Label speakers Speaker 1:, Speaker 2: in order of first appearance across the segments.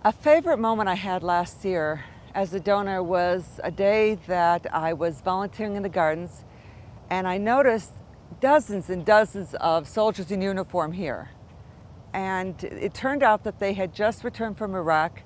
Speaker 1: A favorite moment I had last year as a donor was a day that I was volunteering in the gardens, and I noticed dozens and dozens of soldiers in uniform here. And it turned out that they had just returned from Iraq,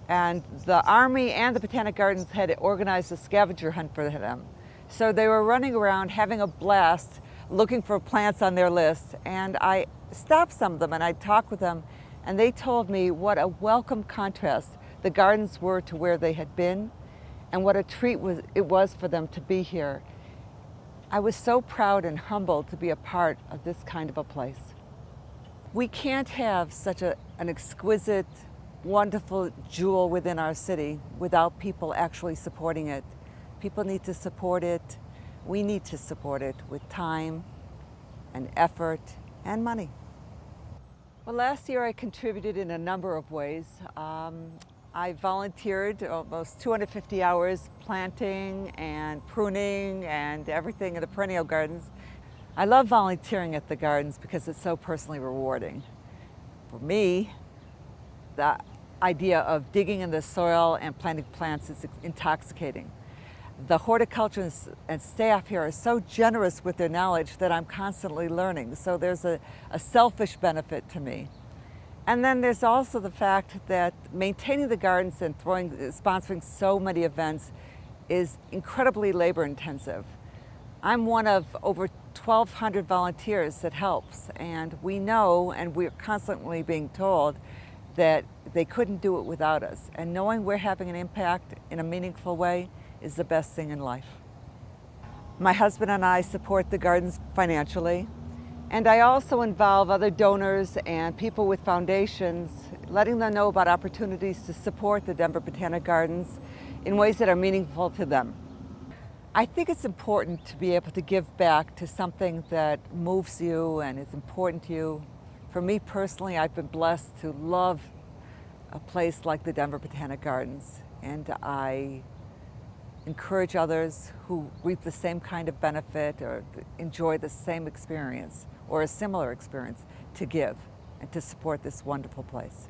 Speaker 1: and the Army and the Botanic Gardens had organized a scavenger hunt for them. So they were running around having a blast looking for plants on their list, and I stopped some of them and I talked with them, and they told me what a welcome contrast the gardens were to where they had been, and what a treat it was for them to be here. I was so proud and humbled to be a part of this kind of a place. We can't have such an exquisite, wonderful jewel within our city without people actually supporting it. People need to support it. We need to support it with time and effort and money. Well, last year I contributed in a number of ways. I volunteered almost 250 hours planting and pruning and everything in the perennial gardens. I love volunteering at the gardens because it's so personally rewarding. For me, the idea of digging in the soil and planting plants is intoxicating. The horticulturists and staff here are so generous with their knowledge that I'm constantly learning. So there's a selfish benefit to me. And then there's also the fact that maintaining the gardens and sponsoring so many events is incredibly labor intensive. I'm one of over 1,200 volunteers that helps, and we know, and we're constantly being told, that they couldn't do it without us. And knowing we're having an impact in a meaningful way is the best thing in life. My husband and I support the gardens financially, and I also involve other donors and people with foundations, letting them know about opportunities to support the Denver Botanic Gardens in ways that are meaningful to them. I think it's important to be able to give back to something that moves you and is important to you. For me personally, I've been blessed to love a place like the Denver Botanic Gardens, and I encourage others who reap the same kind of benefit or enjoy the same experience or a similar experience to give and to support this wonderful place.